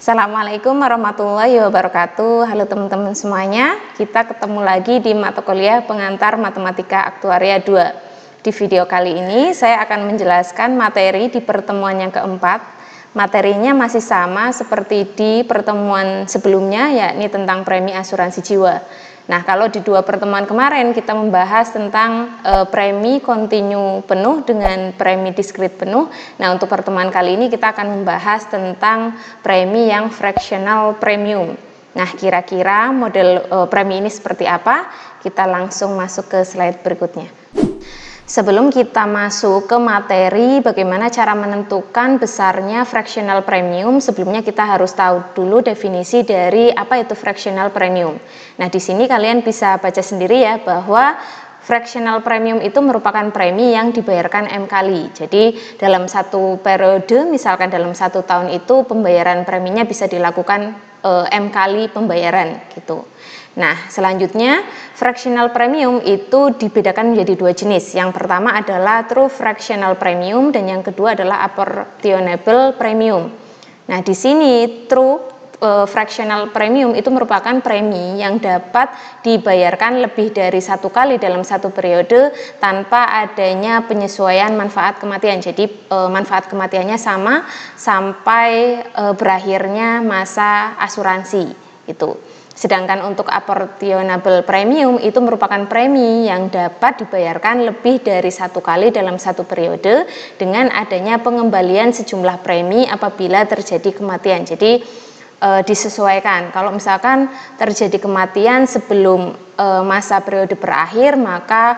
Assalamualaikum warahmatullahi wabarakatuh. Halo teman-teman semuanya, kita ketemu lagi di mata kuliah pengantar Matematika Aktuaria 2. Di video kali ini saya akan menjelaskan materi di pertemuan yang keempat. Materinya masih sama seperti di pertemuan sebelumnya, yakni tentang premi asuransi jiwa. Nah, kalau di dua pertemuan kemarin kita membahas tentang premi kontinu penuh dengan premi diskrit penuh. Nah, untuk pertemuan kali ini kita akan membahas tentang premi yang fractional premium. Nah, kira-kira model premi ini seperti apa? Kita langsung masuk ke slide berikutnya. Sebelum kita masuk ke materi bagaimana cara menentukan besarnya fractional premium, sebelumnya kita harus tahu dulu definisi dari apa itu fractional premium. Nah, di sini kalian bisa baca sendiri ya bahwa fractional premium itu merupakan premi yang dibayarkan M kali. Jadi dalam satu periode, misalkan dalam 1 tahun itu pembayaran preminya bisa dilakukan M kali pembayaran gitu. Nah, selanjutnya fractional premium itu dibedakan menjadi dua jenis. Yang pertama adalah true fractional premium dan yang kedua adalah apportionable premium. Nah, di sini true fractional premium itu merupakan premi yang dapat dibayarkan lebih dari 1 kali dalam 1 periode tanpa adanya penyesuaian manfaat kematian. Jadi manfaat kematiannya sama sampai berakhirnya masa asuransi itu. Sedangkan untuk apportionable premium itu merupakan premi yang dapat dibayarkan lebih dari 1 kali dalam 1 periode dengan adanya pengembalian sejumlah premi apabila terjadi kematian. Jadi disesuaikan. Kalau misalkan terjadi kematian sebelum masa periode berakhir, maka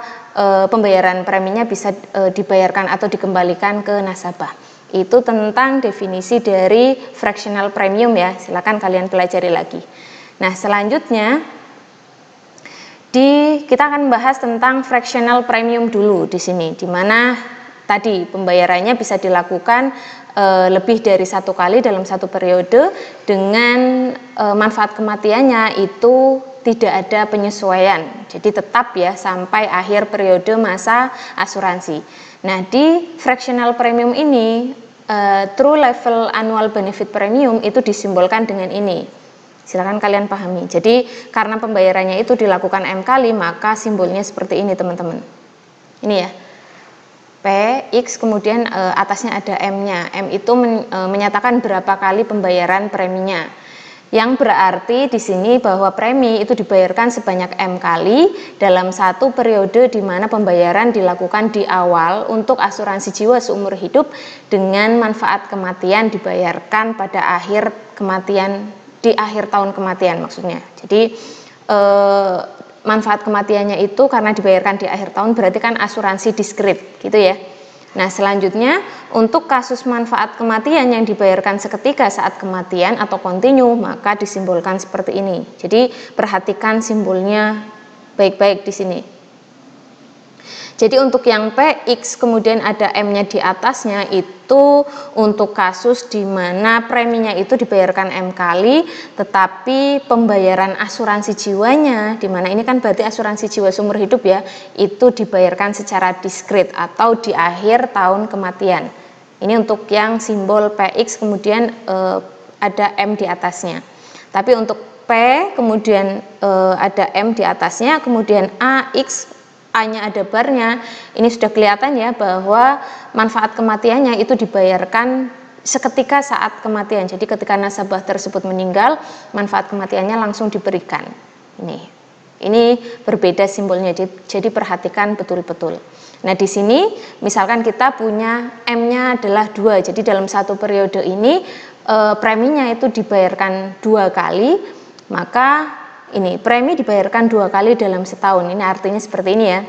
pembayaran preminya bisa dibayarkan atau dikembalikan ke nasabah. Itu tentang definisi dari fractional premium ya. Silakan kalian pelajari lagi. Nah, selanjutnya kita akan bahas tentang fractional premium dulu di sini, di mana tadi pembayarannya bisa dilakukan lebih dari 1 kali dalam 1 periode dengan manfaat kematiannya itu tidak ada penyesuaian. Jadi tetap ya sampai akhir periode masa asuransi. Nah, di fractional premium ini true level annual benefit premium itu disimbolkan dengan ini. Silakan kalian pahami. Jadi karena pembayarannya itu dilakukan M kali, maka simbolnya seperti ini teman-teman. Ini ya, P, X, kemudian atasnya ada M-nya. M itu menyatakan berapa kali pembayaran preminya. Yang berarti di sini bahwa premi itu dibayarkan sebanyak M kali dalam 1 periode di mana pembayaran dilakukan di awal untuk asuransi jiwa seumur hidup dengan manfaat kematian dibayarkan pada akhir kematian, di akhir tahun kematian maksudnya. Jadi manfaat kematiannya itu karena dibayarkan di akhir tahun berarti kan asuransi diskrit gitu ya. Nah, selanjutnya untuk kasus manfaat kematian yang dibayarkan seketika saat kematian atau kontinu maka disimbolkan seperti ini. Jadi perhatikan simbolnya baik-baik di sini. Jadi untuk yang P, X kemudian ada M-nya di atasnya itu untuk kasus di mana preminya itu dibayarkan M kali tetapi pembayaran asuransi jiwanya, di mana ini kan berarti asuransi jiwa seumur hidup ya, itu dibayarkan secara diskrit atau di akhir tahun kematian. Ini untuk yang simbol PX kemudian ada M di atasnya. Tapi untuk P kemudian ada M di atasnya, kemudian A, X, A-nya ada barnya, ini sudah kelihatan ya bahwa manfaat kematiannya itu dibayarkan seketika saat kematian. Jadi ketika nasabah tersebut meninggal, manfaat kematiannya langsung diberikan. Ini berbeda simbolnya, jadi perhatikan betul-betul. Nah, di sini misalkan kita punya M-nya adalah 2, jadi dalam 1 periode ini preminya itu dibayarkan 2 kali, maka ini premi dibayarkan 2 kali dalam setahun. Ini artinya seperti ini ya,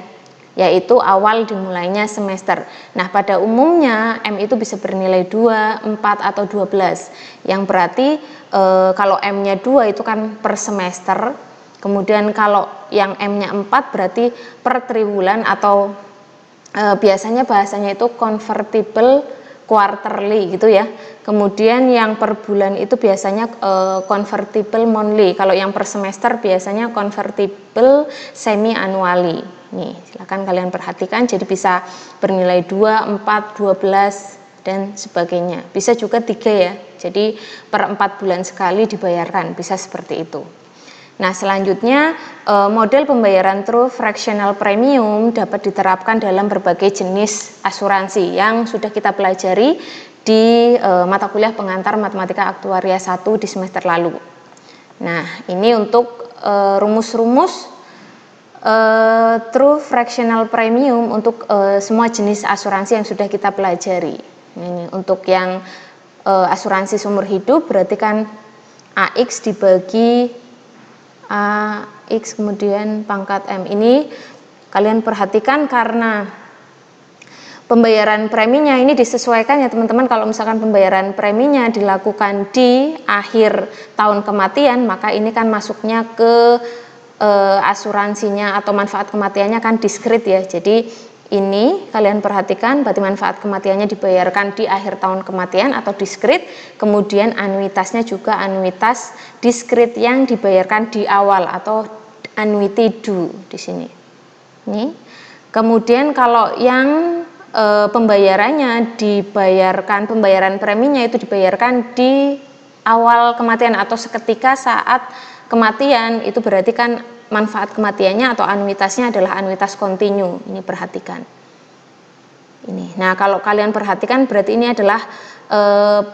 yaitu awal dimulainya semester. Nah, pada umumnya M itu bisa bernilai 2, 4 atau 12. Yang berarti kalau M-nya 2 itu kan per semester. Kemudian kalau yang M-nya 4 berarti per triwulan atau biasanya bahasanya itu convertible quarterly gitu ya. Kemudian yang per bulan itu biasanya convertible monthly. Kalau yang per semester biasanya convertible semi annually. Nih, silakan kalian perhatikan, jadi bisa bernilai 2, 4, 12 dan sebagainya. Bisa juga 3 ya. Jadi per 4 bulan sekali dibayarkan, bisa seperti itu. Nah, selanjutnya model pembayaran true fractional premium dapat diterapkan dalam berbagai jenis asuransi yang sudah kita pelajari di mata kuliah pengantar Matematika Aktuaria 1 di semester lalu. Nah, ini untuk rumus-rumus true fractional premium untuk semua jenis asuransi yang sudah kita pelajari. Ini untuk yang asuransi seumur hidup berarti kan AX dibagi AX kemudian pangkat M. Ini kalian perhatikan karena pembayaran preminya ini disesuaikan ya teman-teman. Kalau misalkan pembayaran preminya dilakukan di akhir tahun kematian, maka ini kan masuknya ke asuransinya atau manfaat kematiannya kan diskrit ya. Jadi ini kalian perhatikan berarti manfaat kematiannya dibayarkan di akhir tahun kematian atau diskrit, kemudian anuitasnya juga anuitas diskrit yang dibayarkan di awal atau annuity due di sini. Nih. Kemudian kalau yang pembayarannya dibayarkan, pembayaran preminya itu dibayarkan di awal kematian atau seketika saat kematian, itu berarti kan manfaat kematiannya atau anuitasnya adalah anuitas kontinu. Ini perhatikan. Ini. Nah, kalau kalian perhatikan berarti ini adalah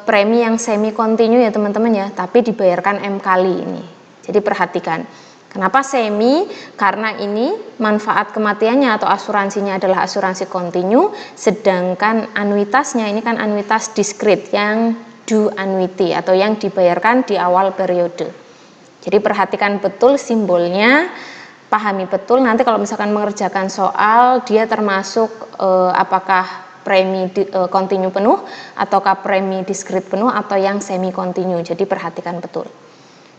premi yang semi kontinu ya teman-teman ya, tapi dibayarkan M kali ini. Jadi perhatikan. Kenapa semi? Karena ini manfaat kematiannya atau asuransinya adalah asuransi kontinu, sedangkan anuitasnya ini kan anuitas diskrit yang due annuity atau yang dibayarkan di awal periode. Jadi perhatikan betul simbolnya, pahami betul nanti kalau misalkan mengerjakan soal dia termasuk apakah premi kontinu penuh ataukah premi diskrit penuh atau yang semi kontinu. Jadi perhatikan betul.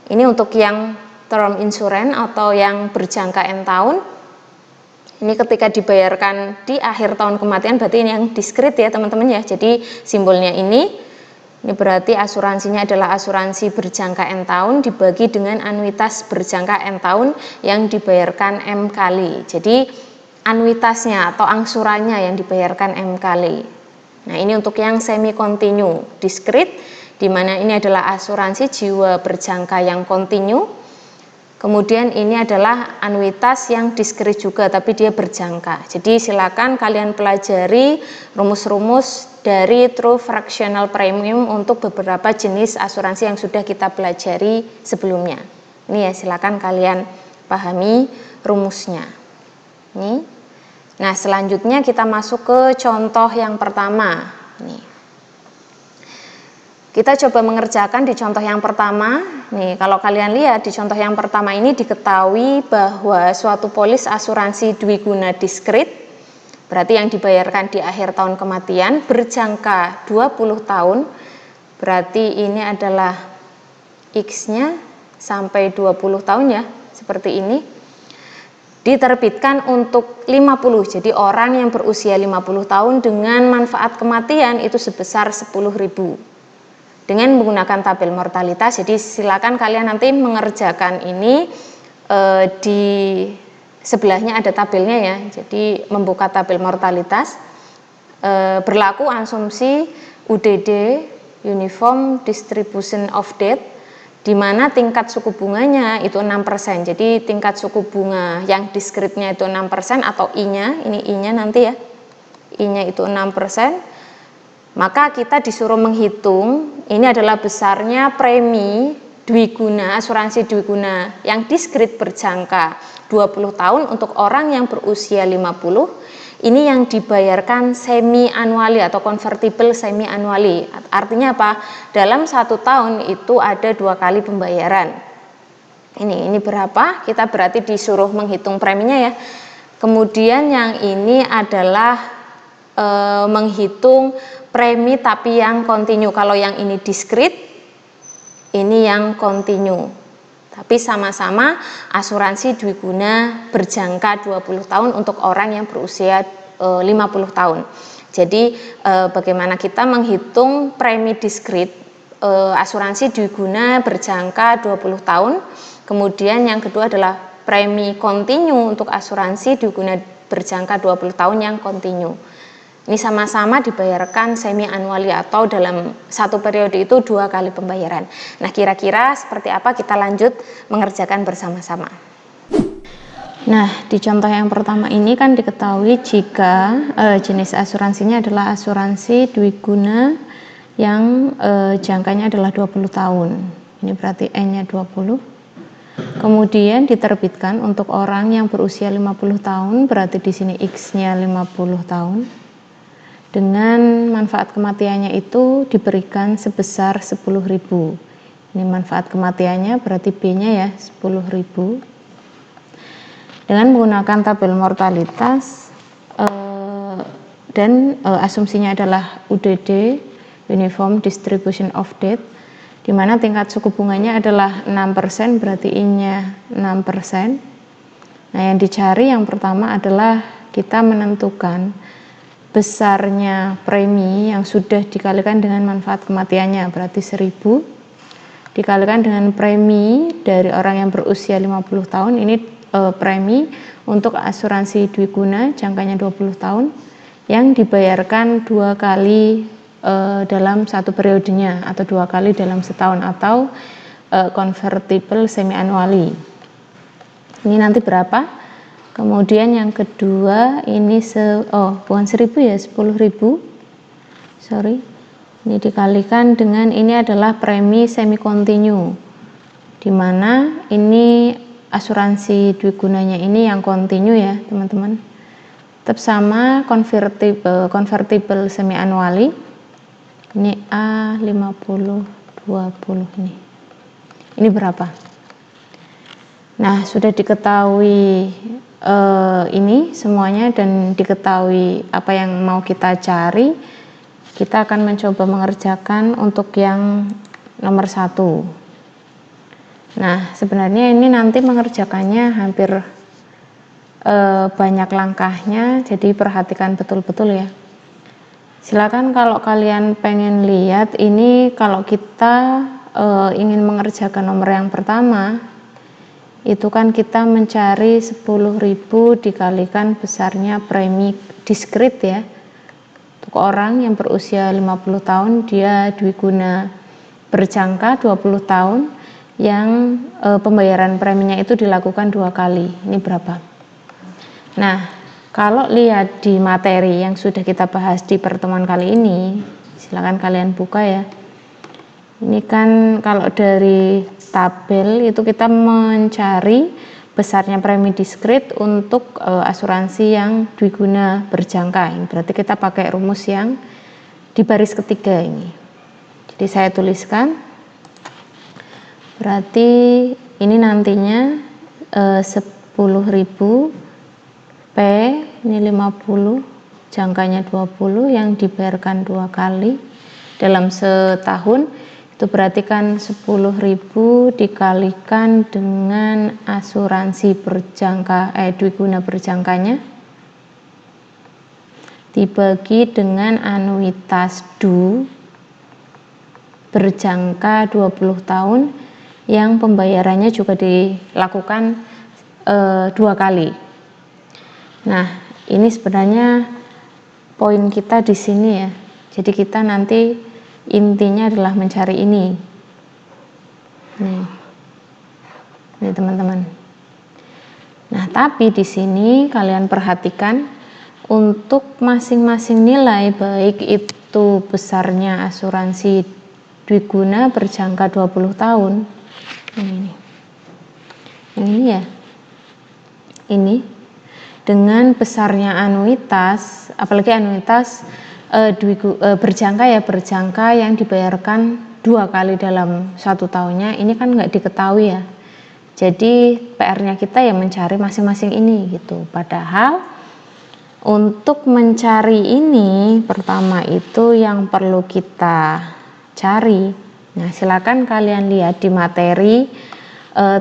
Ini untuk yang term insurance atau yang berjangka N tahun. Ini ketika dibayarkan di akhir tahun kematian berarti ini yang diskrit ya teman-teman ya. Jadi simbolnya ini berarti asuransinya adalah asuransi berjangka N tahun dibagi dengan anuitas berjangka N tahun yang dibayarkan M kali. Jadi anuitasnya atau angsurannya yang dibayarkan M kali. Nah, ini untuk yang semi kontinu diskrit, di mana ini adalah asuransi jiwa berjangka yang kontinu. Kemudian ini adalah anuitas yang diskrit juga tapi dia berjangka. Jadi silakan kalian pelajari rumus-rumus dari true fractional premium untuk beberapa jenis asuransi yang sudah kita pelajari sebelumnya. Ini ya silakan kalian pahami rumusnya. Nih. Nah, selanjutnya kita masuk ke contoh yang pertama. Nih. Kita coba mengerjakan di contoh yang pertama. Nih, kalau kalian lihat di contoh yang pertama ini diketahui bahwa suatu polis asuransi dwiguna diskrit, berarti yang dibayarkan di akhir tahun kematian, berjangka 20 tahun, berarti ini adalah X-nya sampai 20 tahun ya, seperti ini. Diterbitkan untuk 50, jadi orang yang berusia 50 tahun dengan manfaat kematian itu sebesar 10.000. Dengan menggunakan tabel mortalitas, jadi silakan kalian nanti mengerjakan ini di sebelahnya ada tabelnya ya, jadi membuka tabel mortalitas, berlaku asumsi UDD, Uniform Distribution of Death, di mana tingkat suku bunganya itu 6%, jadi tingkat suku bunga yang diskritnya itu 6% atau I-nya, ini I-nya nanti ya, I-nya itu 6%, maka kita disuruh menghitung, ini adalah besarnya premi dwiguna, asuransi dwiguna yang diskrit berjangka 20 tahun untuk orang yang berusia 50, ini yang dibayarkan semi annually atau convertible semi annually. Artinya apa? Dalam 1 tahun itu ada 2 kali pembayaran. Ini berapa? Kita berarti disuruh menghitung preminya ya. Kemudian yang ini adalah menghitung premi tapi yang kontinu. Kalau yang ini diskrit, ini yang kontinu. Tapi sama-sama asuransi dwiguna berjangka 20 tahun untuk orang yang berusia 50 tahun. Jadi bagaimana kita menghitung premi diskrit asuransi dwiguna berjangka 20 tahun. Kemudian yang kedua adalah premi kontinu untuk asuransi dwiguna berjangka 20 tahun yang kontinu. Ini sama-sama dibayarkan semi annually atau dalam satu periode itu 2 kali pembayaran. Nah, kira-kira seperti apa, kita lanjut mengerjakan bersama-sama. Nah, di contoh yang pertama ini kan diketahui jika jenis asuransinya adalah asuransi dwiguna yang jangkanya adalah 20 tahun. Ini berarti N-nya 20. Kemudian diterbitkan untuk orang yang berusia 50 tahun, berarti di sini X-nya 50 tahun. Dengan manfaat kematiannya itu diberikan sebesar 10.000. Ini manfaat kematiannya, berarti B-nya ya 10.000. Dengan menggunakan tabel mortalitas dan asumsinya adalah UDD, Uniform Distribution of Death, di mana tingkat suku bunganya adalah 6%, berarti I-nya 6%. Nah, yang dicari yang pertama adalah kita menentukan besarnya premi yang sudah dikalikan dengan manfaat kematiannya, berarti 1000 dikalikan dengan premi dari orang yang berusia 50 tahun. Ini premi untuk asuransi dwiguna jangkanya 20 tahun yang dibayarkan 2 kali dalam satu periodenya atau 2 kali dalam setahun atau convertible semi annually. Ini nanti berapa? Kemudian yang kedua ini bukan 1000 ya, 10.000. Sorry. Ini dikalikan dengan ini adalah premi semi kontinu. Di mana ini asuransi dwigunanya ini yang kontinu ya, teman-teman. Tetap sama convertible semi annually. Ini A50 20 ini. Ini berapa? Nah, sudah diketahui ini semuanya dan diketahui apa yang mau kita cari. Kita akan mencoba mengerjakan untuk yang nomor 1. Nah, sebenarnya ini nanti mengerjakannya hampir banyak langkahnya, jadi perhatikan betul-betul ya. Silakan kalau kalian pengen lihat ini, kalau kita ingin mengerjakan nomor yang pertama, itu kan kita mencari 10.000 dikalikan besarnya premi diskrit ya. Untuk orang yang berusia 50 tahun, dia dwiguna berjangka 20 tahun yang pembayaran preminya itu dilakukan 2 kali. Ini berapa? Nah, kalau lihat di materi yang sudah kita bahas di pertemuan kali ini, silakan kalian buka ya. Ini kan kalau dari tabel itu kita mencari besarnya premi diskrit untuk asuransi yang dwiguna berjangka. Ini berarti kita pakai rumus yang di baris ketiga ini. Jadi saya tuliskan, berarti ini nantinya 10.000 P, ini 50, jangkanya 20 yang dibayarkan 2 kali dalam setahun. Itu berarti kan 10.000 dikalikan dengan asuransi berjangka dwiguna berjangkanya dibagi dengan anuitas DU berjangka 20 tahun yang pembayarannya juga dilakukan 2 kali. Nah, ini sebenarnya poin kita di sini ya. Jadi kita nanti intinya adalah mencari ini. Nih teman-teman. Nah, tapi di sini kalian perhatikan untuk masing-masing nilai, baik itu besarnya asuransi dwiguna berjangka 20 tahun. Ini ya. Ini dengan besarnya anuitas, apalagi anuitas berjangka ya, berjangka yang dibayarkan 2 kali dalam 1 tahunnya, ini kan nggak diketahui ya. Jadi PR-nya kita ya mencari masing-masing ini gitu. Padahal untuk mencari ini pertama itu yang perlu kita cari. Nah, silakan kalian lihat di materi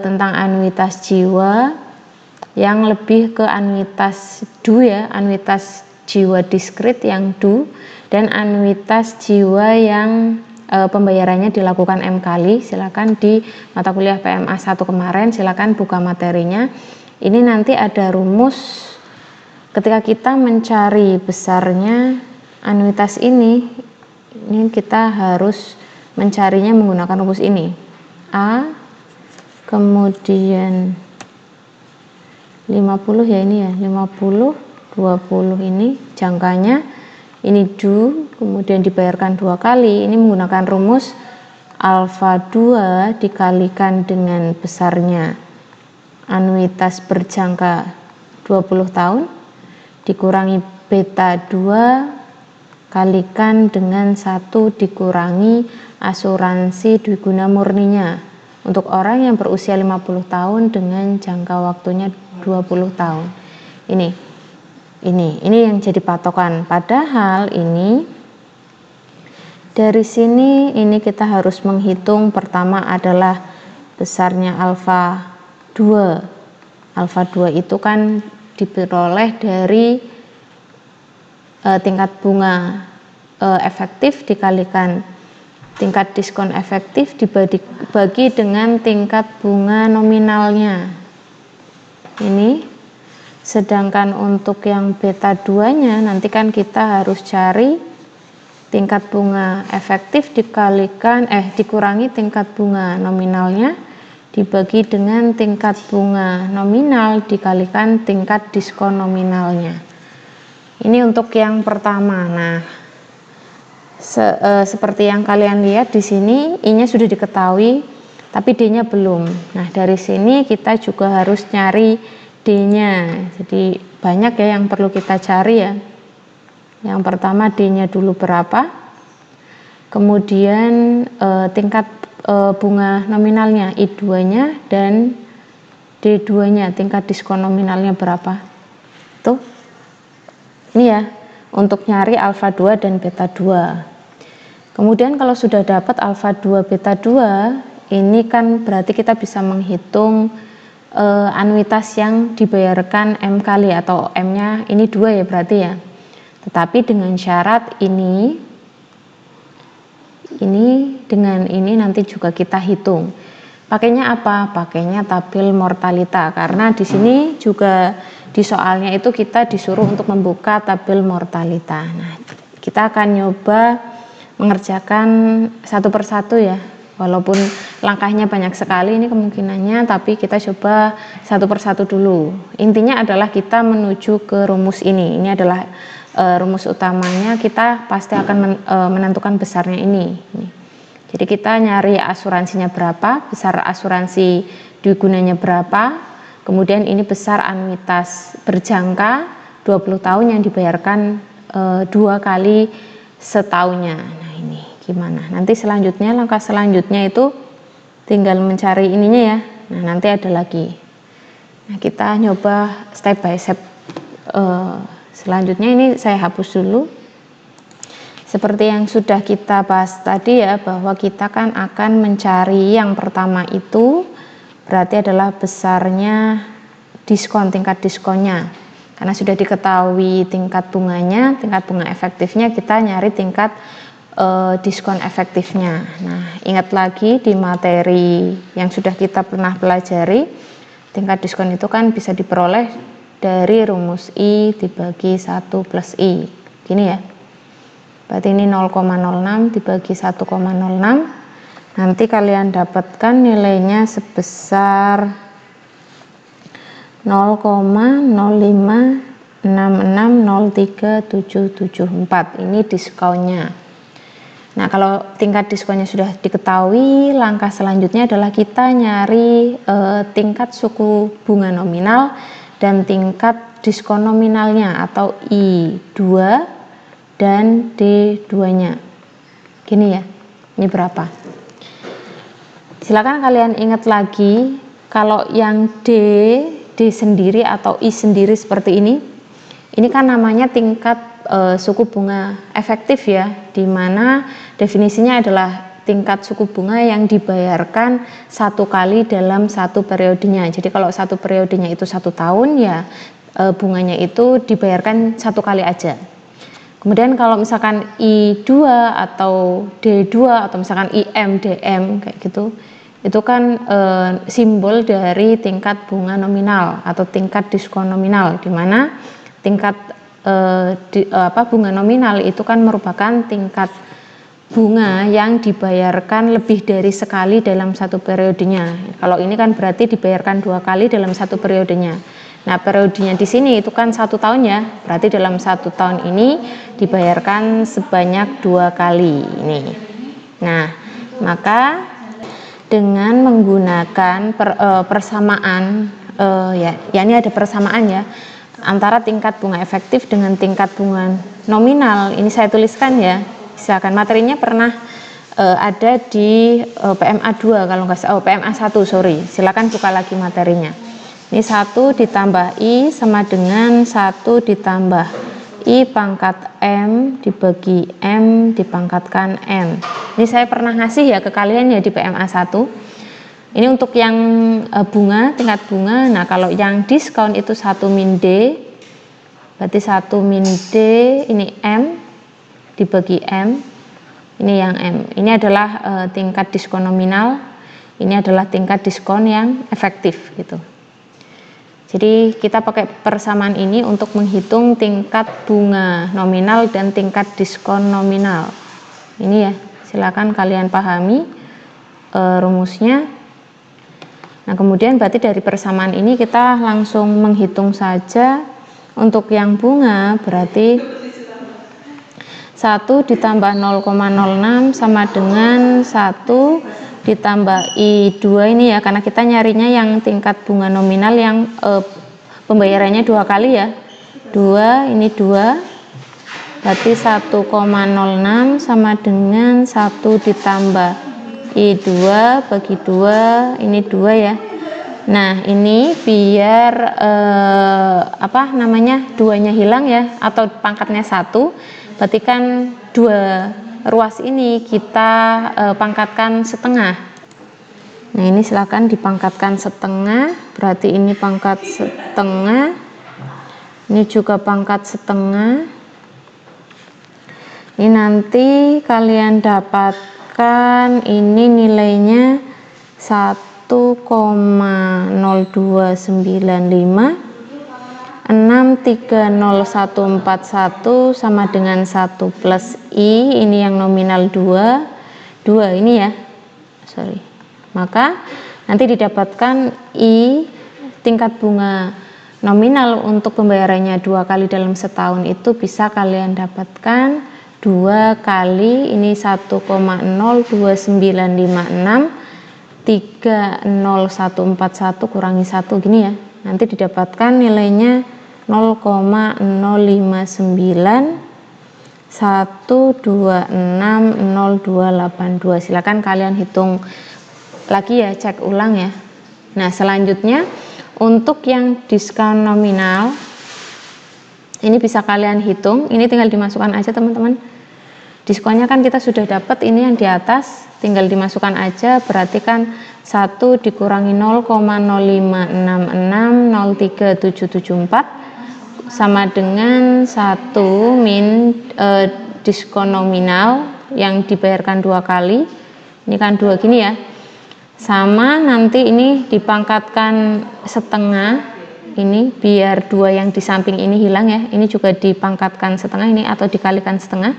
tentang anuitas jiwa yang lebih ke anuitas DU ya, anuitas jiwa diskrit yang DU, dan anuitas jiwa yang pembayarannya dilakukan M kali. Silakan di mata kuliah PMA 1 kemarin, silakan buka materinya. Ini nanti ada rumus ketika kita mencari besarnya anuitas ini kita harus mencarinya menggunakan rumus ini. A kemudian 50 ya, ini ya 50 20 ini jangkanya, ini du kemudian dibayarkan 2 kali. Ini menggunakan rumus alfa 2 dikalikan dengan besarnya anuitas berjangka 20 tahun dikurangi beta 2 kalikan dengan 1 dikurangi asuransi dwiguna murninya untuk orang yang berusia 50 tahun dengan jangka waktunya 20 tahun. Ini yang jadi patokan. Padahal ini dari sini ini kita harus menghitung, pertama adalah besarnya alfa 2. Alfa 2 itu kan diperoleh dari tingkat bunga efektif dikalikan tingkat diskon efektif dibagi dengan tingkat bunga nominalnya. Ini sedangkan untuk yang beta 2 nya nanti kan kita harus cari tingkat bunga efektif dikurangi tingkat bunga nominalnya dibagi dengan tingkat bunga nominal dikalikan tingkat diskon nominalnya. Ini untuk yang pertama. Nah, seperti yang kalian lihat di sini, I-nya sudah diketahui, tapi D-nya belum. Nah, dari sini kita juga harus nyari D-nya. Jadi banyak ya yang perlu kita cari ya. Yang pertama D-nya dulu berapa, kemudian tingkat bunga nominalnya I2-nya dan D2-nya tingkat diskon nominalnya berapa. Tuh. Ini ya, untuk nyari alfa 2 dan beta 2. Kemudian kalau sudah dapat alfa 2 beta 2, ini kan berarti kita bisa menghitung anuitas yang dibayarkan M kali, atau M-nya ini 2 ya berarti ya. Tetapi dengan syarat ini dengan ini nanti juga kita hitung. Pakainya apa? Pakainya tabel mortalita, karena di sini juga di soalnya itu kita disuruh untuk membuka tabel mortalita. Nah, kita akan nyoba mengerjakan satu persatu ya, walaupun langkahnya banyak sekali ini kemungkinannya, tapi kita coba satu persatu dulu. Intinya adalah kita menuju ke rumus ini. Ini adalah rumus utamanya, kita pasti akan menentukan besarnya ini. Jadi kita nyari asuransinya berapa, besar asuransi dwigunanya berapa, kemudian ini besar anuitas berjangka 20 tahun yang dibayarkan 2 kali setahunnya. Nah, ini gimana? Nanti selanjutnya, langkah selanjutnya itu tinggal mencari ininya ya. Nah, nanti ada lagi. Nah, kita nyoba step by step. Selanjutnya ini saya hapus dulu. Seperti yang sudah kita bahas tadi ya, bahwa kita kan akan mencari yang pertama itu berarti adalah besarnya diskon, tingkat diskonnya. Karena sudah diketahui tingkat bunganya, tingkat bunga efektifnya, kita nyari tingkat diskon efektifnya. Nah, ingat lagi di materi yang sudah kita pernah pelajari, tingkat diskon itu kan bisa diperoleh dari rumus I dibagi 1 plus I. Gini ya. Berarti ini 0,06 dibagi 1,06. Nanti kalian dapatkan nilainya sebesar 0,0566037774. Ini diskonnya. Nah, kalau tingkat diskonnya sudah diketahui, langkah selanjutnya adalah kita nyari tingkat suku bunga nominal dan tingkat diskon nominalnya atau I2 dan D2-nya. Gini ya, ini berapa? Silakan kalian ingat lagi, kalau yang D sendiri atau I sendiri seperti ini kan namanya tingkat suku bunga efektif ya, di mana definisinya adalah tingkat suku bunga yang dibayarkan 1 kali dalam 1 periodenya. Jadi kalau 1 periodenya itu 1 tahun ya, bunganya itu dibayarkan 1 kali aja. Kemudian kalau misalkan I2 atau D2 atau misalkan IM, DM kayak gitu, itu kan simbol dari tingkat bunga nominal atau tingkat diskon nominal, di mana tingkat bunga nominal itu kan merupakan tingkat bunga yang dibayarkan lebih dari sekali dalam satu periodenya. Kalau ini kan berarti dibayarkan 2 kali dalam satu periodenya. Nah, periodenya di sini itu kan 1 tahun ya, berarti dalam 1 tahun ini dibayarkan sebanyak 2 kali ini. Nah, maka dengan menggunakan persamaan, ya ini ada persamaan ya, antara tingkat bunga efektif dengan tingkat bunga nominal. Ini saya tuliskan ya, silakan, materinya pernah ada di PMA 2 kalau nggak salah, PMA 1 sorry, silakan buka lagi materinya. Ini 1 ditambah I sama dengan 1 ditambah I pangkat M dibagi M dipangkatkan M. Ini saya pernah ngasih ya ke kalian ya di PMA 1. Ini untuk yang bunga, tingkat bunga. Nah, kalau yang diskon itu 1 min D, berarti 1 min D ini M dibagi M, ini yang M. Ini adalah tingkat diskon nominal, ini adalah tingkat diskon yang efektif gitu. Jadi kita pakai persamaan ini untuk menghitung tingkat bunga nominal dan tingkat diskon nominal. Ini ya, silakan kalian pahami rumusnya. Nah, kemudian berarti dari persamaan ini kita langsung menghitung saja. Untuk yang bunga berarti 1 ditambah 0,06 sama dengan 1 ditambah I2 ini ya, karena kita nyarinya yang tingkat bunga nominal yang pembayarannya 2 kali ya. 2 ini 2 berarti 1,06 sama dengan 1 ditambah I2 bagi 2 ini 2 ya. Nah, ini biar duanya hilang ya, atau pangkatnya 1, berarti kan 2 ruas ini kita pangkatkan setengah. Nah, ini silakan dipangkatkan setengah, berarti ini pangkat setengah, ini juga pangkat setengah. Ini nanti kalian dapatkan ini nilainya 1,0295 63041 sama dengan 1 plus I, ini yang nominal 2 ini ya, sorry. Maka nanti didapatkan I tingkat bunga nominal untuk pembayarannya 2 kali dalam setahun itu bisa kalian dapatkan 2 kali ini 1,02956 30141 kurangi 1 gini ya. Nanti didapatkan nilainya 0,059126082. Silakan kalian hitung lagi ya, cek ulang ya. Nah, selanjutnya untuk yang diskon nominal ini bisa kalian hitung, ini tinggal dimasukkan aja teman-teman. Diskonnya kan kita sudah dapat, ini yang di atas tinggal dimasukkan aja, berarti kan 1 dikurangi 0,0566037774 sama dengan 1 min diskon nominal yang dibayarkan 2 kali, ini kan 2 gini ya, sama nanti ini dipangkatkan setengah, ini biar 2 yang di samping ini hilang ya, ini juga dipangkatkan setengah ini atau dikalikan setengah,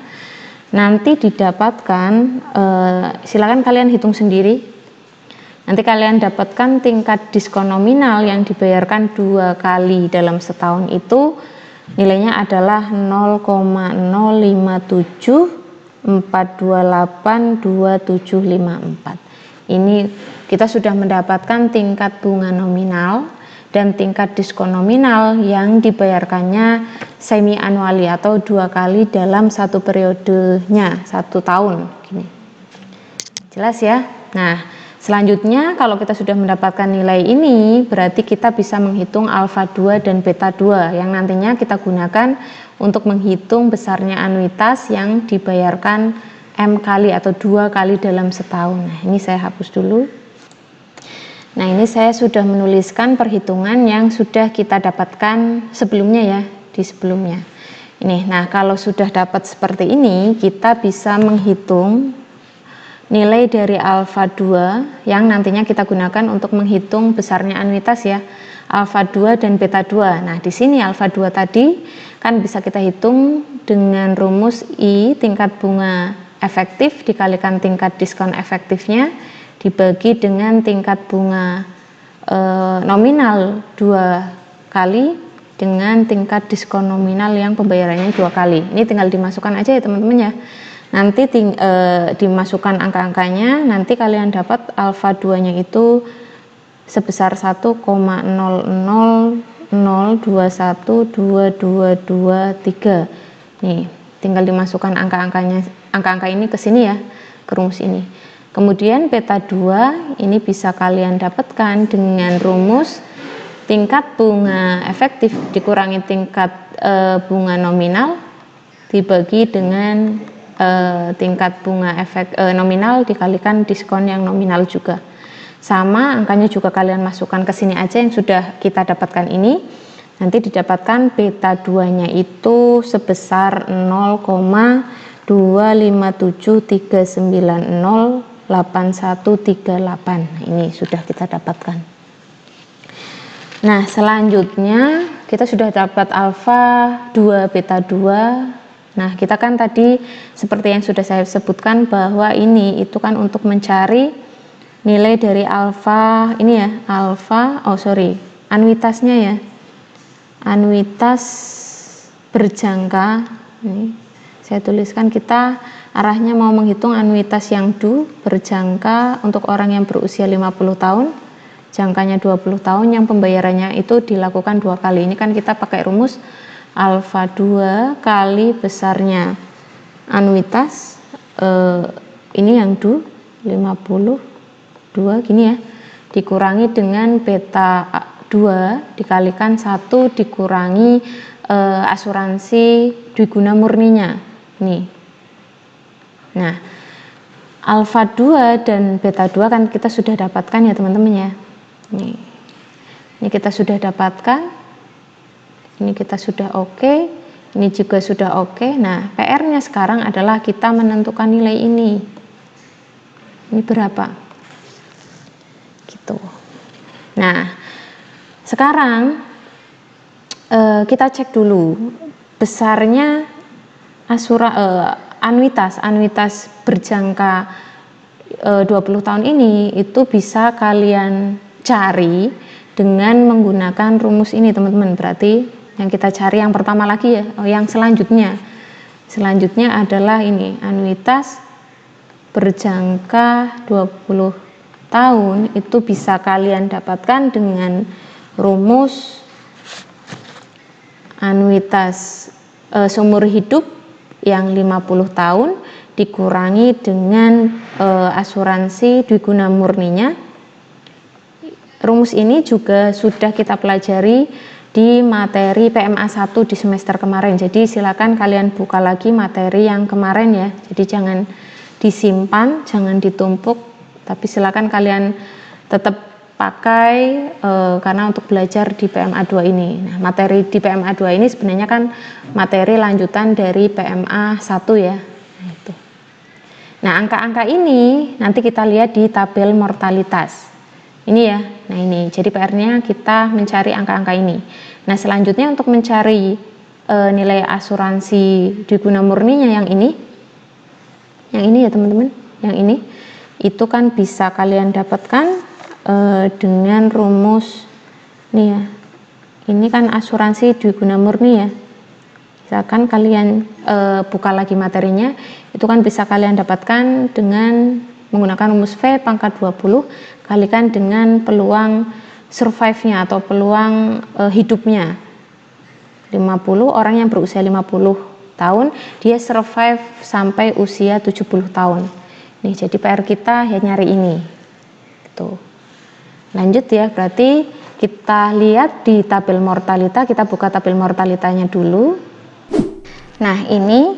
nanti didapatkan silakan kalian hitung sendiri. Nanti kalian dapatkan tingkat diskon nominal yang dibayarkan 2 kali dalam setahun itu nilainya adalah 0,057428274. Ini kita sudah mendapatkan tingkat bunga nominal dan tingkat diskon nominal yang dibayarkannya semi anuali atau 2 kali dalam satu periodenya, 1 tahun gini. Jelas ya? Nah, selanjutnya kalau kita sudah mendapatkan nilai ini, berarti kita bisa menghitung alfa 2 dan beta 2 yang nantinya kita gunakan untuk menghitung besarnya anuitas yang dibayarkan M kali atau 2 kali dalam setahun. Nah, ini saya hapus dulu. Nah, ini saya sudah menuliskan perhitungan yang sudah kita dapatkan sebelumnya ya, di sebelumnya. Ini, nah kalau sudah dapat seperti ini, kita bisa menghitung nilai dari alfa 2 yang nantinya kita gunakan untuk menghitung besarnya anuitas ya, alfa 2 dan beta 2. Nah, di sini alfa 2 tadi kan bisa kita hitung dengan rumus I tingkat bunga efektif dikalikan tingkat diskon efektifnya dibagi dengan tingkat bunga nominal 2 kali dengan tingkat diskon nominal yang pembayarannya 2 kali. Ini tinggal dimasukkan aja ya teman-teman ya. Nanti dimasukkan angka-angkanya, nanti kalian dapat alfa 2 nya itu sebesar 1,0002122223. Nih, tinggal dimasukkan angka-angkanya, angka-angka ini ke sini ya, ke rumus ini. Kemudian beta 2 ini bisa kalian dapatkan dengan rumus tingkat bunga efektif dikurangi tingkat bunga nominal dibagi dengan tingkat bunga nominal dikalikan diskon yang nominal juga. Sama, angkanya juga kalian masukkan ke sini aja yang sudah kita dapatkan ini. Nanti didapatkan beta 2 nya itu sebesar 0,257390838. Ini sudah kita dapatkan. Nah, selanjutnya kita sudah dapat alfa 2 beta 2. Nah, kita kan tadi seperti yang sudah saya sebutkan bahwa ini itu kan untuk mencari nilai dari alfa ini ya, anuitasnya ya, anuitas berjangka. Ini saya tuliskan, kita arahnya mau menghitung anuitas yang berjangka untuk orang yang berusia 50 tahun, jangkanya 20 tahun, yang pembayarannya itu dilakukan 2 kali. Ini kan kita pakai rumus alfa 2 kali besarnya anuitas ini yang 52 gini ya, dikurangi dengan beta 2 dikalikan 1 dikurangi asuransi dwiguna murninya nih. Nah, alfa 2 dan beta 2 kan kita sudah dapatkan ya teman-teman ya. Nih, ini kita sudah dapatkan, ini kita sudah oke, ini juga sudah oke. Nah, PR-nya sekarang adalah kita menentukan nilai ini. Ini berapa? Gitu. Nah, sekarang kita cek dulu besarnya anuitas berjangka 20 tahun ini itu bisa kalian cari dengan menggunakan rumus ini teman-teman. Berarti yang kita cari yang pertama lagi ya, yang selanjutnya adalah ini, anuitas berjangka 20 tahun itu bisa kalian dapatkan dengan rumus anuitas seumur hidup yang 50 tahun dikurangi dengan asuransi dwiguna murninya. Rumus ini juga sudah kita pelajari di materi PMA 1 di semester kemarin. Jadi silakan kalian buka lagi materi yang kemarin ya. Jadi jangan disimpan, jangan ditumpuk, tapi silakan kalian tetap pakai karena untuk belajar di PMA 2 ini. Nah, materi di PMA 2 ini sebenarnya kan materi lanjutan dari PMA 1 ya. Nah, angka-angka ini nanti kita lihat di tabel mortalitas. Ini ya. Nah, ini. Jadi PR-nya kita mencari angka-angka ini. Nah, selanjutnya untuk mencari nilai asuransi dwiguna murninya yang ini. Yang ini ya, teman-teman. Yang ini. Itu kan bisa kalian dapatkan dengan rumus nih ya. Ini kan asuransi dwiguna murni ya. Misalkan kalian buka lagi materinya, itu kan bisa kalian dapatkan dengan menggunakan rumus V pangkat 20 kalikan dengan peluang survive-nya atau peluang hidupnya. 50, orang yang berusia 50 tahun, dia survive sampai usia 70 tahun. Nih, jadi PR kita ya nyari ini. Tuh. Lanjut ya, berarti kita lihat di tabel mortalita, kita buka tabel mortalitanya dulu. Nah, ini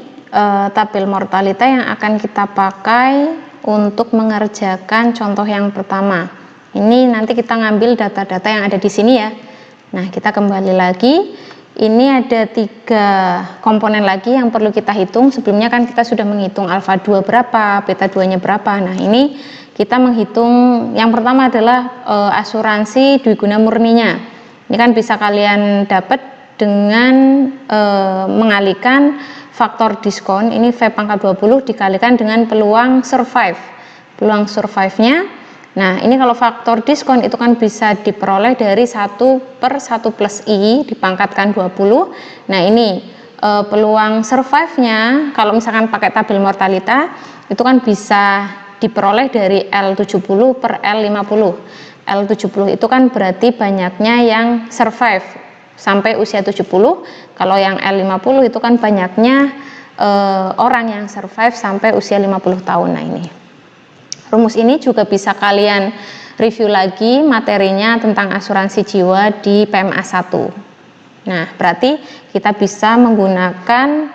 tabel mortalita yang akan kita pakai untuk mengerjakan contoh yang pertama. Ini nanti kita ngambil data-data yang ada di sini ya. Nah, kita kembali lagi. ini ada 3 komponen lagi yang perlu kita hitung. Sebelumnya kan kita sudah menghitung alfa 2 berapa, beta 2 nya berapa. Nah, ini kita menghitung yang pertama adalah asuransi dwiguna murninya. Ini kan bisa kalian dapat dengan mengalihkan faktor diskon, ini V pangkat 20 dikalikan dengan peluang survive. Peluang survive-nya, nah ini kalau faktor diskon itu kan bisa diperoleh dari 1/1 plus I dipangkatkan 20. Nah ini peluang survive-nya kalau misalkan pakai tabel mortalita itu kan bisa diperoleh dari L70 per L50. L70 itu kan berarti banyaknya yang survive sampai usia 70. Kalau yang L50 itu kan banyaknya orang yang survive sampai usia 50 tahun. Nah ini rumus ini juga bisa kalian review lagi materinya tentang asuransi jiwa di PMA 1. Nah, berarti kita bisa menggunakan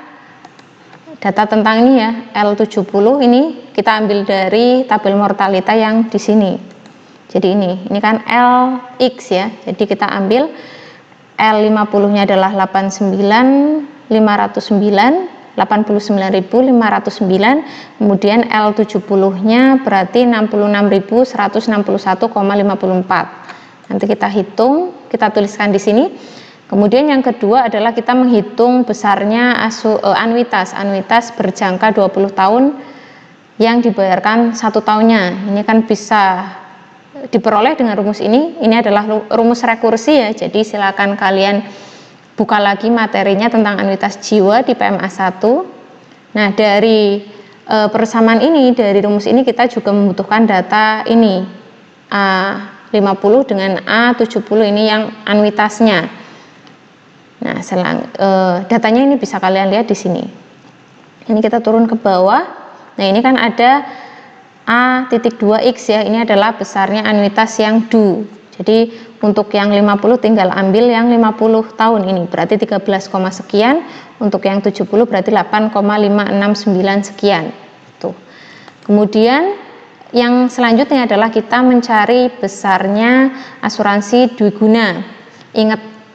data tentang ini ya, L70 ini kita ambil dari tabel mortalita yang di sini. Jadi ini kan LX ya. Jadi kita ambil L50-nya adalah 89.509, kemudian L70-nya berarti 66.161,54. Nanti kita hitung, kita tuliskan di sini. Kemudian yang kedua adalah kita menghitung besarnya anuitas berjangka 20 tahun yang dibayarkan 1 tahunnya. Ini kan bisa diperoleh dengan rumus ini. Ini adalah rumus rekursi ya. Jadi silakan kalian buka lagi materinya tentang anuitas jiwa di PMA 1. Nah, dari persamaan ini, dari rumus ini kita juga membutuhkan data ini A50 dengan A70 ini yang anuitasnya. Nah, datanya ini bisa kalian lihat di sini. Ini kita turun ke bawah. Nah, ini kan ada A.2X ya. Ini adalah besarnya anuitas yang due. Jadi untuk yang 50 tinggal ambil yang 50 tahun ini berarti 13, sekian, untuk yang 70 berarti 8,569 sekian. Tuh. Kemudian yang selanjutnya adalah kita mencari besarnya asuransi dwiguna.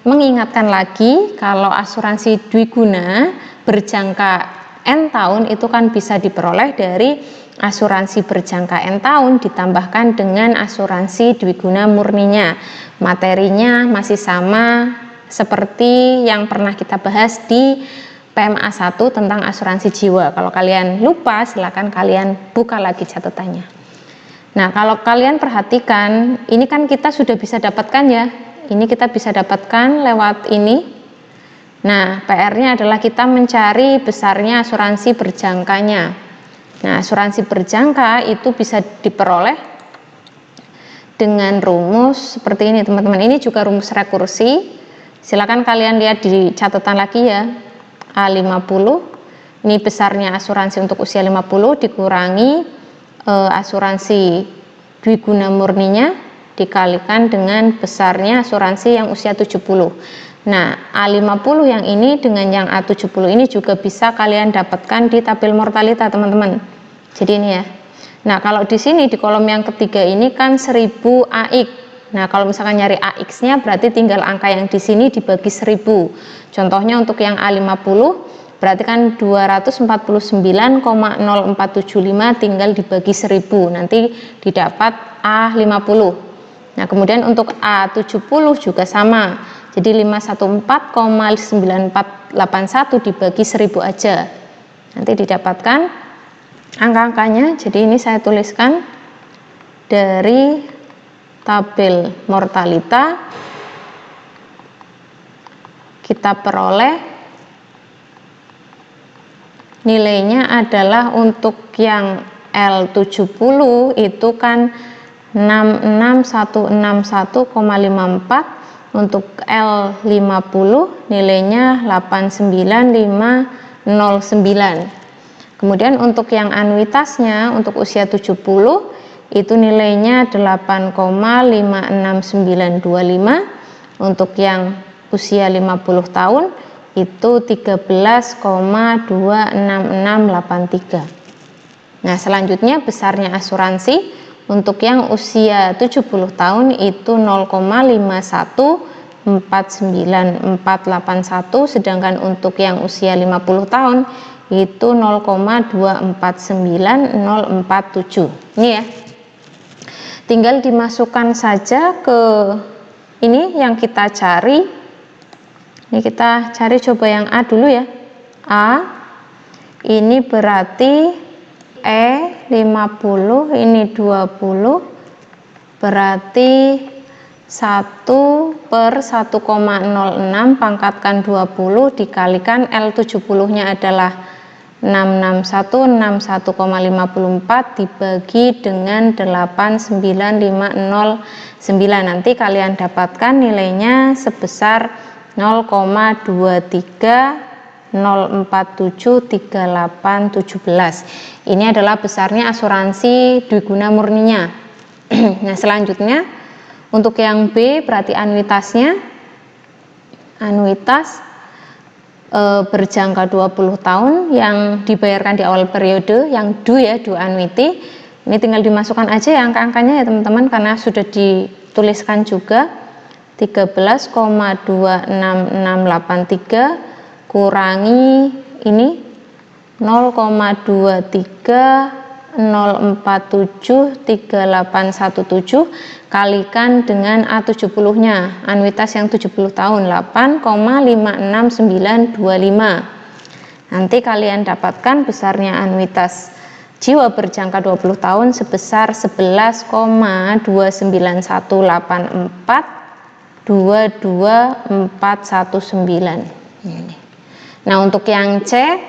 Mengingatkan lagi kalau asuransi dwiguna berjangka N tahun itu kan bisa diperoleh dari asuransi berjangka N tahun ditambahkan dengan asuransi dwiguna murninya. Materinya masih sama seperti yang pernah kita bahas di PMA 1 tentang asuransi jiwa. Kalau kalian lupa silakan kalian buka lagi catatannya. Nah, kalau kalian perhatikan ini kan kita sudah bisa dapatkan ya. Ini kita bisa dapatkan lewat ini. Nah, PR-nya adalah kita mencari besarnya asuransi berjangkanya. Nah, asuransi berjangka itu bisa diperoleh dengan rumus seperti ini, teman-teman. Ini juga rumus rekursi. Silakan kalian lihat di catatan lagi ya. A50. Ini besarnya asuransi untuk usia 50 dikurangi asuransi dwiguna murninya dikalikan dengan besarnya asuransi yang usia 70. Nah, A50 yang ini dengan yang A70 ini juga bisa kalian dapatkan di tabel mortalita, teman-teman. Jadi ini ya. Nah, kalau di sini di kolom yang ketiga ini kan 1000 AX. Nah, kalau misalkan nyari AX-nya berarti tinggal angka yang di sini dibagi 1000. Contohnya untuk yang A50 berarti kan 249,0475 tinggal dibagi 1000. Nanti didapat A50. Nah, kemudian untuk A70 juga sama. Jadi 514,9481 dibagi 1000 aja. Nanti didapatkan angka-angkanya. Jadi ini saya tuliskan dari tabel mortalita. Kita peroleh nilainya adalah untuk yang L70 itu kan 66161,54. Untuk L50 nilainya 89509. Kemudian untuk yang anuitasnya untuk usia 70 itu nilainya 8,56925. Untuk yang usia 50 tahun itu 13,26683. Nah, selanjutnya besarnya asuransi untuk yang usia 70 tahun itu 0,51 49481, sedangkan untuk yang usia 50 tahun itu 0,249047. Ini ya. Tinggal dimasukkan saja ke ini yang kita cari. Ini kita cari coba yang A dulu ya. A ini berarti E50, ini 20, berarti 1/1,06 pangkatkan 20 dikalikan L70 nya adalah 661,54 dibagi dengan 89509. Nanti kalian dapatkan nilainya sebesar 0,2304738717. Ini adalah besarnya asuransi dwiguna murninya. Nah, selanjutnya untuk yang B berarti anuitas berjangka 20 tahun yang dibayarkan di awal periode, yang do annuity. Ini tinggal dimasukkan aja ya angka-angkanya ya teman-teman, karena sudah dituliskan juga. 13,26683 kurangi ini 0,23047387 kalikan dengan A70 nya, anuitas yang 70 tahun 8,56925. Nanti kalian dapatkan besarnya anuitas jiwa berjangka 20 tahun sebesar 11,2918422,419. Nah, untuk yang C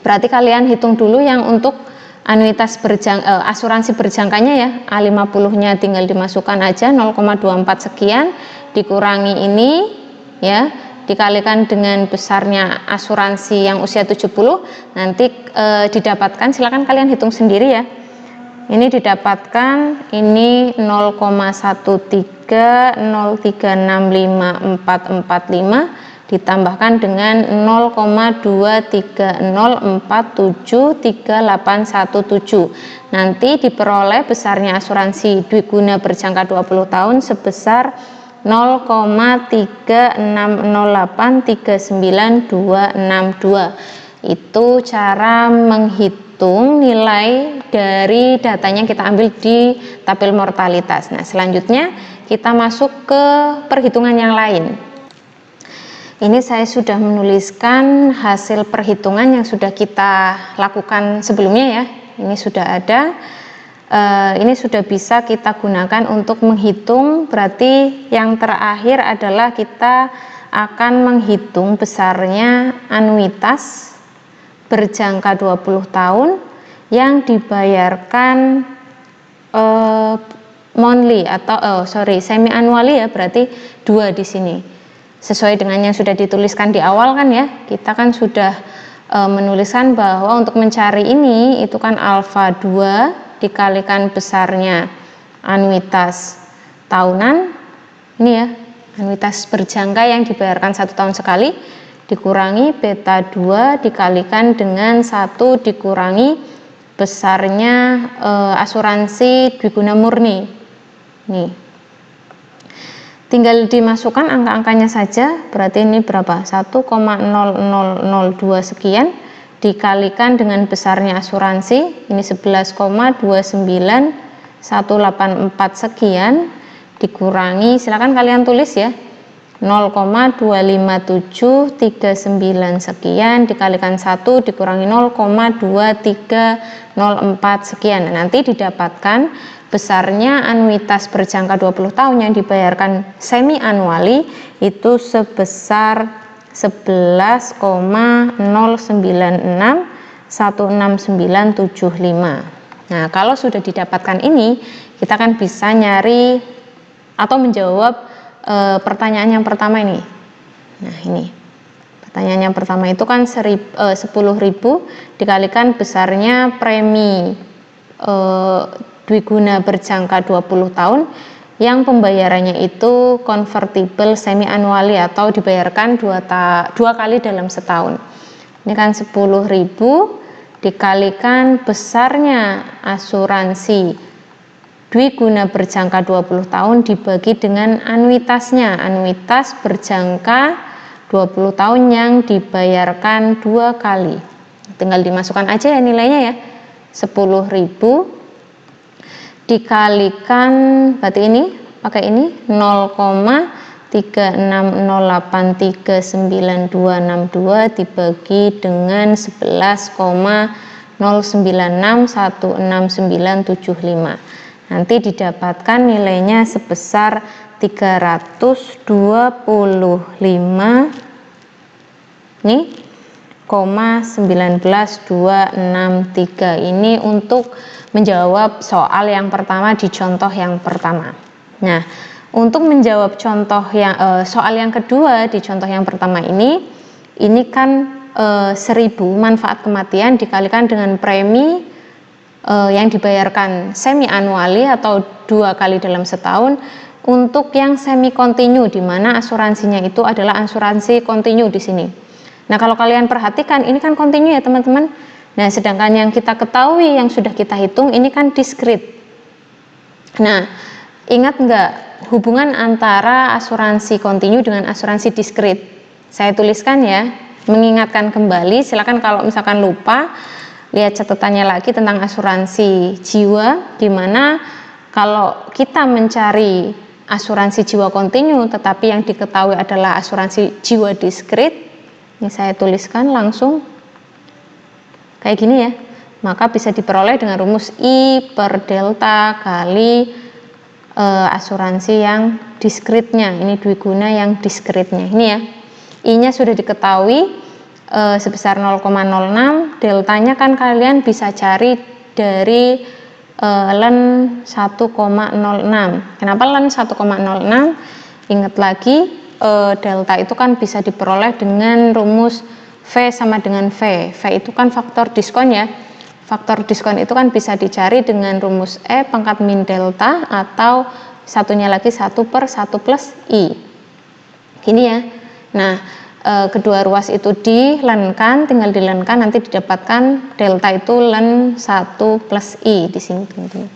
berarti kalian hitung dulu yang untuk anuitas asuransi berjangkanya ya. A50 nya tinggal dimasukkan aja 0,24 sekian dikurangi ini ya, dikalikan dengan besarnya asuransi yang usia 70, nanti didapatkan, silakan kalian hitung sendiri ya. Ini didapatkan ini 0,1303654445 ditambahkan dengan 0,23047387. Nanti diperoleh besarnya asuransi dwiguna berjangka 20 tahun sebesar 0,360839262. Itu cara menghitung nilai dari datanya kita ambil di tabel mortalitas. Nah, selanjutnya kita masuk ke perhitungan yang lain. Ini saya sudah menuliskan hasil perhitungan yang sudah kita lakukan sebelumnya ya. Ini sudah ada. Ini sudah bisa kita gunakan untuk menghitung. Berarti yang terakhir adalah kita akan menghitung besarnya anuitas berjangka 20 tahun yang dibayarkan monthly atau semi annually ya, berarti 2 di sini. Sesuai dengan yang sudah dituliskan di awal kan ya, kita kan sudah menuliskan bahwa untuk mencari ini itu kan alfa 2 dikalikan besarnya anuitas tahunan ini ya, anuitas berjangka yang dibayarkan 1 tahun sekali dikurangi beta 2 dikalikan dengan 1 dikurangi besarnya asuransi dwiguna murni. Nih, tinggal dimasukkan angka-angkanya saja. Berarti ini berapa? 1,0002 sekian dikalikan dengan besarnya asuransi ini 11,29184 sekian dikurangi, silakan kalian tulis ya, 0,25739 sekian dikalikan 1 dikurangi 0,2304 sekian. Nah, nanti didapatkan besarnya anuitas berjangka 20 tahun yang dibayarkan semi annually itu sebesar 11,096169975. Nah, kalau sudah didapatkan ini, kita kan bisa nyari atau menjawab pertanyaan yang pertama ini. Nah, ini pertanyaan yang pertama itu kan 10.000 dikalikan besarnya premi dwiguna berjangka 20 tahun yang pembayarannya itu convertible semi annually atau dibayarkan 2 kali dalam setahun. Ini kan 10.000 dikalikan besarnya asuransi Dwiguna berjangka 20 tahun dibagi dengan anuitasnya. Anuitas berjangka 20 tahun yang dibayarkan 2 kali. Tinggal dimasukkan aja ya nilainya ya. 10.000 dikalikan, berarti ini pakai ini 0,3608396262 dibagi dengan 11,09616975. Nanti didapatkan nilainya sebesar 325 nih 19263. Ini untuk menjawab soal yang pertama di contoh yang pertama. Nah, untuk menjawab contoh yang soal yang kedua di contoh yang pertama ini kan 1000 manfaat kematian dikalikan dengan premi yang dibayarkan semi anuali atau 2 kali dalam setahun untuk yang semi kontinu, di mana asuransinya itu adalah asuransi kontinu di sini. Nah, kalau kalian perhatikan ini kan kontinu ya teman-teman. Nah, sedangkan yang kita ketahui yang sudah kita hitung ini kan diskrit. Nah, ingat nggak hubungan antara asuransi kontinu dengan asuransi diskrit? Saya tuliskan ya, mengingatkan kembali. Silakan kalau misalkan lupa, lihat catatannya lagi tentang asuransi jiwa, di mana kalau kita mencari asuransi jiwa kontinu tetapi yang diketahui adalah asuransi jiwa diskrit, ini saya tuliskan langsung kayak gini ya, maka bisa diperoleh dengan rumus I per delta kali asuransi yang diskritnya. Ini dwiguna yang diskritnya ini ya, I nya sudah diketahui sebesar 0,06, deltanya kan kalian bisa cari dari ln 1,06. Kenapa ln 1,06? Ingat lagi delta itu kan bisa diperoleh dengan rumus V sama dengan V. V itu kan faktor diskon ya. Faktor diskon itu kan bisa dicari dengan rumus E pangkat min delta, atau satunya lagi 1 per 1 plus I. Gini ya. Nah, kedua ruas itu dilenkan, tinggal dilenkan, nanti didapatkan delta itu ln 1 plus I di sini teman-teman.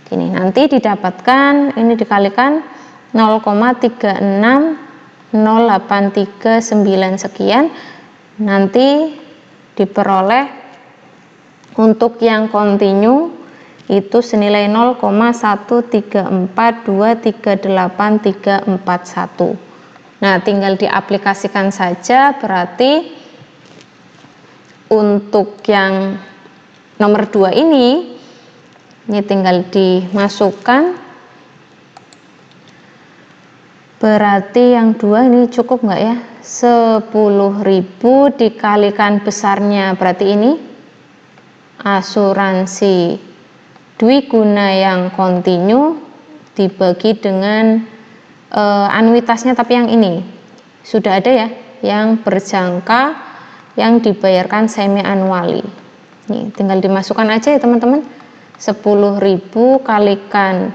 Gini, nanti didapatkan ini dikalikan 0,360839 sekian, nanti diperoleh untuk yang kontinu itu senilai 0,134238341. Nah, tinggal diaplikasikan saja, berarti untuk yang nomor 2 ini tinggal dimasukkan, berarti yang 2 ini cukup nggak ya? 10.000 dikalikan besarnya, berarti ini asuransi dwiguna yang kontinu dibagi dengan anuitasnya, tapi yang ini sudah ada ya, yang berjangka yang dibayarkan semi anuali. Nih, tinggal dimasukkan aja ya teman-teman. 10.000 kalikan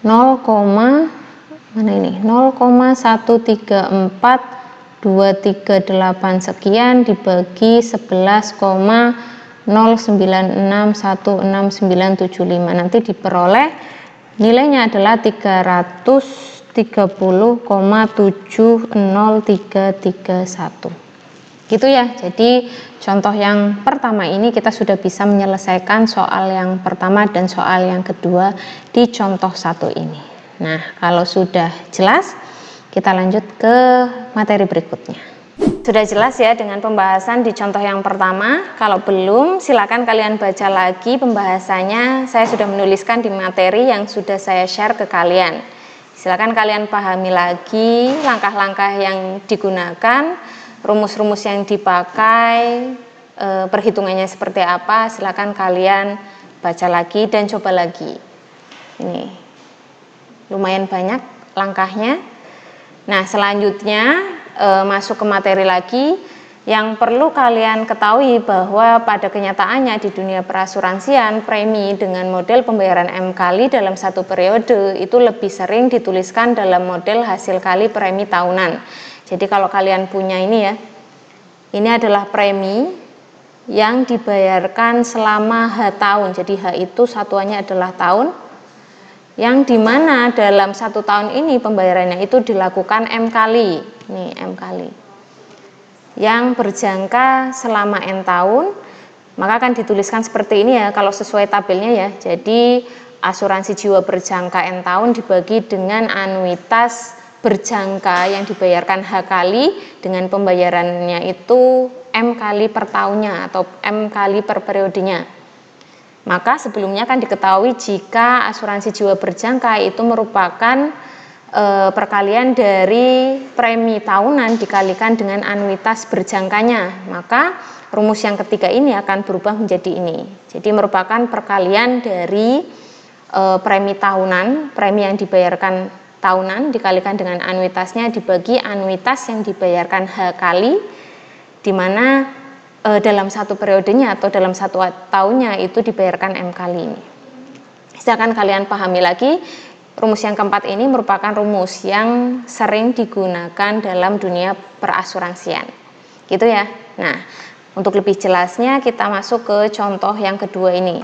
0,1342338 sekian dibagi 11,09616975. Nanti diperoleh nilainya adalah 330,703331. Gitu ya. Jadi contoh yang pertama ini kita sudah bisa menyelesaikan soal yang pertama dan soal yang kedua di contoh 1 ini. Nah, kalau sudah jelas, kita lanjut ke materi berikutnya. Sudah jelas ya dengan pembahasan di contoh yang pertama. Kalau belum, silakan kalian baca lagi pembahasannya. Saya sudah menuliskan di materi yang sudah saya share ke kalian. Silakan kalian pahami lagi langkah-langkah yang digunakan, rumus-rumus yang dipakai, perhitungannya seperti apa. Silakan kalian baca lagi dan coba lagi. Ini lumayan banyak langkahnya. Nah, selanjutnya masuk ke materi lagi. Yang perlu kalian ketahui bahwa pada kenyataannya di dunia perasuransian, premi dengan model pembayaran M kali dalam satu periode itu lebih sering dituliskan dalam model hasil kali premi tahunan. Jadi kalau kalian punya ini ya, ini adalah premi yang dibayarkan selama H tahun. Jadi H itu satuannya adalah tahun, yang dimana dalam 1 tahun ini pembayarannya itu dilakukan M kali. Nih M kali. Yang berjangka selama N tahun, maka akan dituliskan seperti ini ya kalau sesuai tabelnya ya. Jadi asuransi jiwa berjangka N tahun dibagi dengan anuitas berjangka yang dibayarkan H kali dengan pembayarannya itu M kali per tahunnya atau M kali per periodenya. Maka sebelumnya kan diketahui jika asuransi jiwa berjangka itu merupakan perkalian dari premi tahunan dikalikan dengan anuitas berjangkanya, maka rumus yang ketiga ini akan berubah menjadi ini. Jadi merupakan perkalian dari premi tahunan, premi yang dibayarkan tahunan dikalikan dengan anuitasnya dibagi anuitas yang dibayarkan H kali, di mana dalam 1 periodenya atau dalam 1 tahunnya itu dibayarkan M kali ini. Silakan kalian pahami lagi. Rumus yang keempat ini merupakan rumus yang sering digunakan dalam dunia perasuransian. Gitu ya. Nah, untuk lebih jelasnya kita masuk ke contoh yang kedua ini.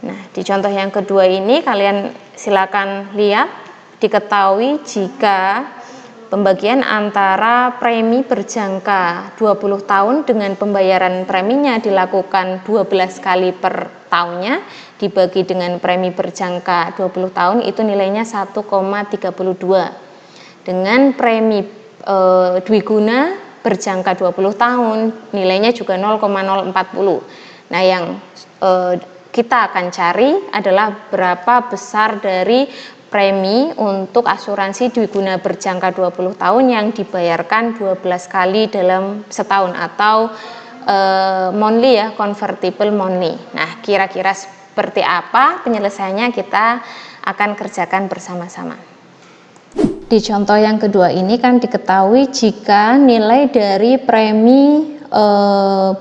Nah, di contoh yang kedua ini kalian silakan lihat, diketahui jika pembagian antara premi berjangka 20 tahun dengan pembayaran preminya dilakukan 12 kali per tahunnya dibagi dengan premi berjangka 20 tahun itu nilainya 1,32. Dengan premi dwiguna berjangka 20 tahun nilainya juga 0,040. Nah, yang kita akan cari adalah berapa besar dari premi untuk asuransi dwiguna berjangka 20 tahun yang dibayarkan 12 kali dalam setahun atau monthly ya, convertible monthly. Nah, kira-kira seperti apa penyelesaiannya kita akan kerjakan bersama-sama. Di contoh yang kedua ini kan diketahui jika nilai dari premi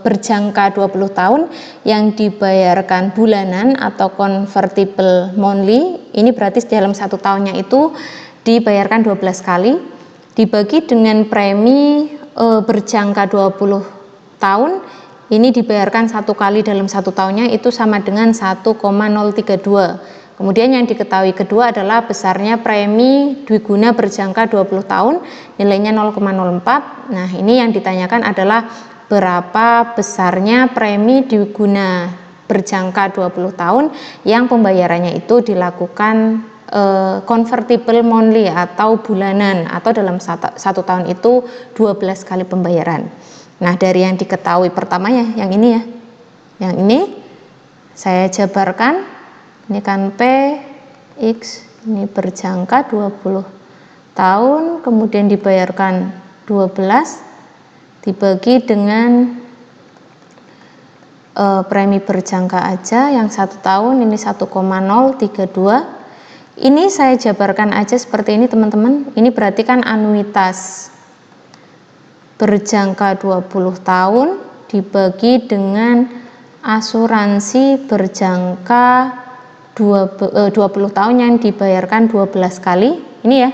berjangka 20 tahun yang dibayarkan bulanan atau convertible monthly, ini berarti dalam 1 tahunnya itu dibayarkan 12 kali dibagi dengan premi berjangka 20 tahun ini dibayarkan 1 kali dalam 1 tahunnya itu sama dengan 1,032. Kemudian yang diketahui kedua adalah besarnya premi dwiguna berjangka 20 tahun nilainya 0,04. Nah, ini yang ditanyakan adalah berapa besarnya premi dwiguna berjangka 20 tahun yang pembayarannya itu dilakukan convertible monthly atau bulanan atau dalam 1 tahun itu 12 kali pembayaran. Nah, dari yang diketahui pertamanya yang ini ya. Yang ini saya jabarkan. Ini kan P X ini berjangka 20 tahun kemudian dibayarkan 12 dibagi dengan premi berjangka aja yang 1 tahun ini 1,032. Ini saya jabarkan aja seperti ini teman-teman. Ini berarti kan anuitas berjangka 20 tahun dibagi dengan asuransi berjangka 20 tahun yang dibayarkan 12 kali ini ya.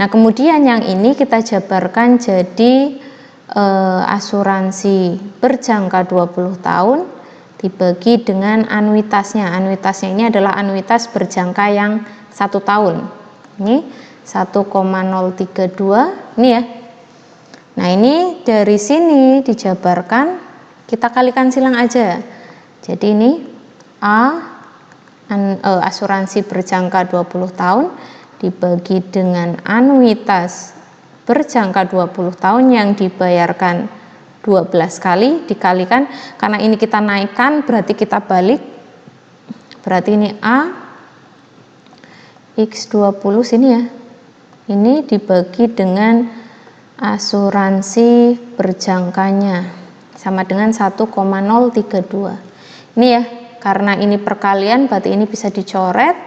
Nah, kemudian yang ini kita jabarkan jadi asuransi berjangka 20 tahun dibagi dengan anuitasnya. Anuitasnya ini adalah anuitas berjangka yang 1 tahun. Ini 1,032 ini ya. Nah, ini dari sini dijabarkan, kita kalikan silang aja. Jadi ini asuransi berjangka 20 tahun dibagi dengan anuitas berjangka 20 tahun yang dibayarkan 12 kali dikalikan, karena ini kita naikkan berarti kita balik. Berarti ini A X20 sini ya. Ini dibagi dengan asuransi berjangkanya sama dengan 1,032. Ini ya, karena ini perkalian berarti ini bisa dicoret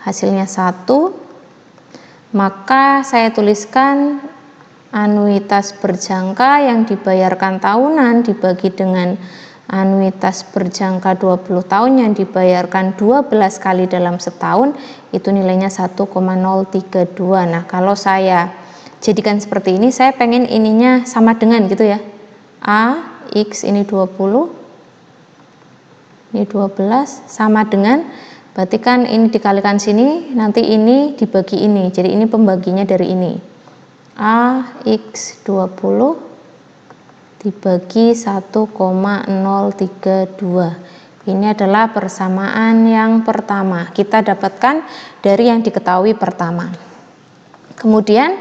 hasilnya 1, maka saya tuliskan anuitas berjangka yang dibayarkan tahunan dibagi dengan anuitas berjangka 20 tahun yang dibayarkan 12 kali dalam setahun itu nilainya 1,032. Nah, kalau saya jadikan seperti ini, saya pengen ininya sama dengan gitu ya, A X ini 20, ini 12 sama dengan, berarti kan ini dikalikan sini, nanti ini dibagi ini, jadi ini pembaginya dari ini. AX 20 dibagi 1,032. Ini adalah persamaan yang pertama. Kita dapatkan dari yang diketahui pertama. Kemudian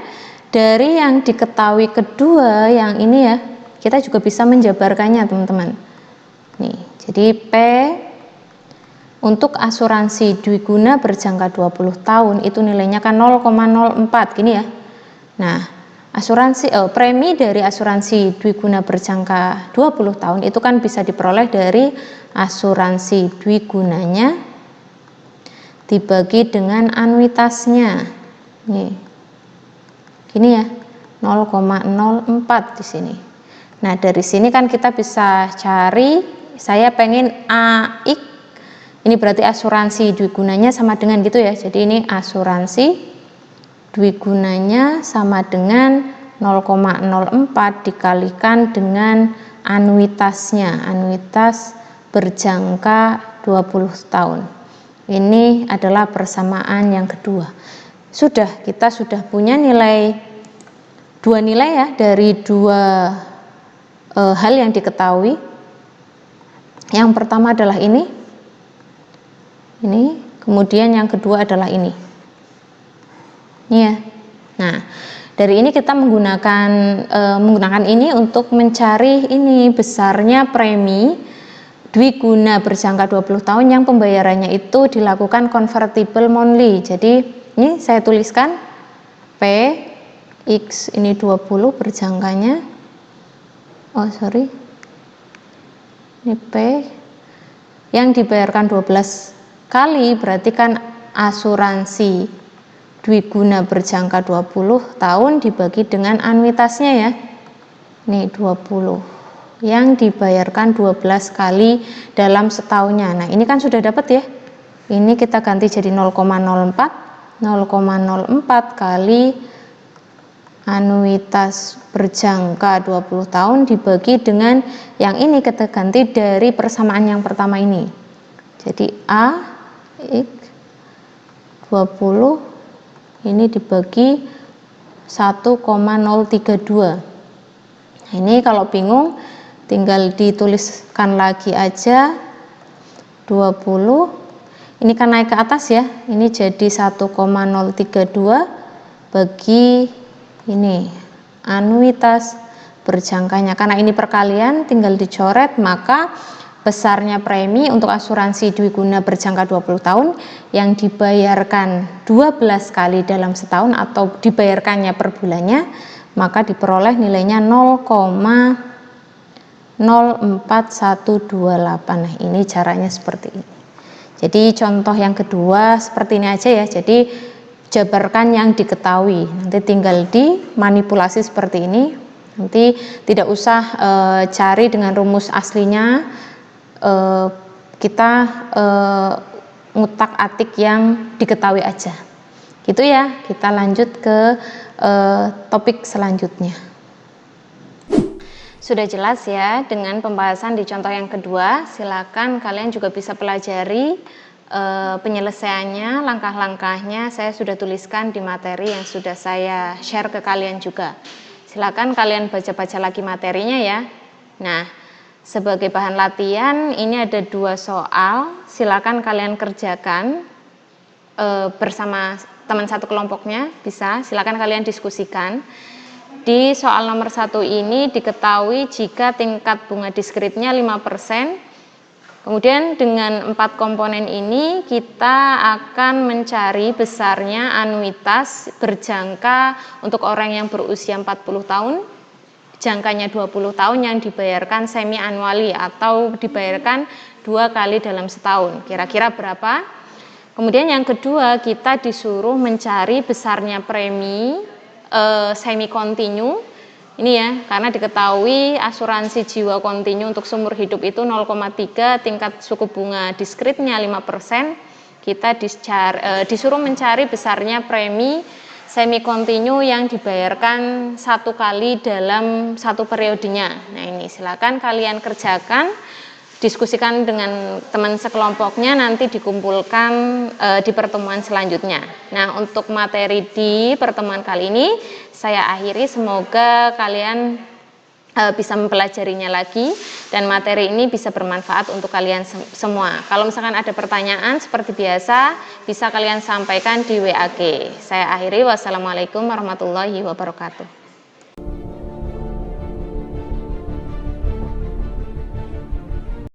dari yang diketahui kedua, yang ini ya, kita juga bisa menjabarkannya, teman-teman. Nih, jadi P untuk asuransi dwiguna berjangka 20 tahun itu nilainya kan 0,04 gini ya. Nah, premi dari asuransi dwiguna berjangka 20 tahun itu kan bisa diperoleh dari asuransi dwigunanya dibagi dengan anuitasnya. Nih. Gini ya. 0,04 di sini. Nah, dari sini kan kita bisa cari, saya pengen AX, ini berarti asuransi dwigunanya sama dengan gitu ya. Jadi ini asuransi dwigunanya sama dengan 0,04 dikalikan dengan anuitasnya, anuitas berjangka 20 tahun. Ini adalah persamaan yang kedua. Kita sudah punya dua nilai ya dari dua hal yang diketahui. Yang pertama adalah ini, kemudian yang kedua adalah ini ya. Nah, dari ini kita menggunakan ini untuk mencari ini besarnya premi dwiguna berjangka 20 tahun yang pembayarannya itu dilakukan convertible monthly. Jadi ini saya tuliskan P X ini 20 berjangkanya, ini P yang dibayarkan 12 kali, berarti kan asuransi dwiguna berjangka 20 tahun dibagi dengan anuitasnya ya. Nih 20 yang dibayarkan 12 kali dalam setahunnya. Nah, ini kan sudah dapat ya. Ini kita ganti jadi 0,04 kali anuitas berjangka 20 tahun dibagi dengan yang ini kita ganti dari persamaan yang pertama ini. Jadi A X 20 ini dibagi 1,032. Nah, ini kalau bingung tinggal dituliskan lagi aja 20. Ini kan naik ke atas ya. Ini jadi 1,032 bagi ini anuitas berjangkanya. Karena ini perkalian tinggal dicoret, maka besarnya premi untuk asuransi dwiguna berjangka 20 tahun yang dibayarkan 12 kali dalam setahun atau dibayarkannya per bulannya, maka diperoleh nilainya 0,04128. Nah, ini caranya seperti ini. Jadi contoh yang kedua seperti ini aja ya. Jadi jabarkan yang diketahui, nanti tinggal dimanipulasi seperti ini. Nanti tidak usah cari dengan rumus aslinya, kita ngutak-atik yang diketahui aja gitu ya. Kita lanjut ke topik selanjutnya. Sudah jelas ya dengan pembahasan di contoh yang kedua. Silakan kalian juga bisa pelajari penyelesaiannya, langkah-langkahnya saya sudah tuliskan di materi yang sudah saya share ke kalian juga. Silakan kalian baca-baca lagi materinya ya. Nah, sebagai bahan latihan ini ada 2 soal, silakan kalian kerjakan bersama teman satu kelompoknya, bisa silakan kalian diskusikan. Di soal nomor 1 ini diketahui jika tingkat bunga diskretnya 5%. Kemudian dengan 4 komponen ini kita akan mencari besarnya anuitas berjangka untuk orang yang berusia 40 tahun, jangkanya 20 tahun yang dibayarkan semi annually atau dibayarkan 2 kali dalam setahun. Kira-kira berapa? Kemudian yang kedua kita disuruh mencari besarnya premi semi kontinu. Ini ya, karena diketahui asuransi jiwa kontinu untuk seumur hidup itu 0,3, tingkat suku bunga diskretnya 5%. Kita disuruh mencari besarnya premi semi kontinu yang dibayarkan 1 kali dalam 1 periodenya. Nah, ini silakan kalian kerjakan, diskusikan dengan teman sekelompoknya, nanti dikumpulkan di pertemuan selanjutnya. Nah, untuk materi di pertemuan kali ini saya akhiri, semoga kalian bisa mempelajarinya lagi dan materi ini bisa bermanfaat untuk kalian semua. Kalau misalkan ada pertanyaan seperti biasa bisa kalian sampaikan di WA. Saya akhiri, wassalamualaikum warahmatullahi wabarakatuh.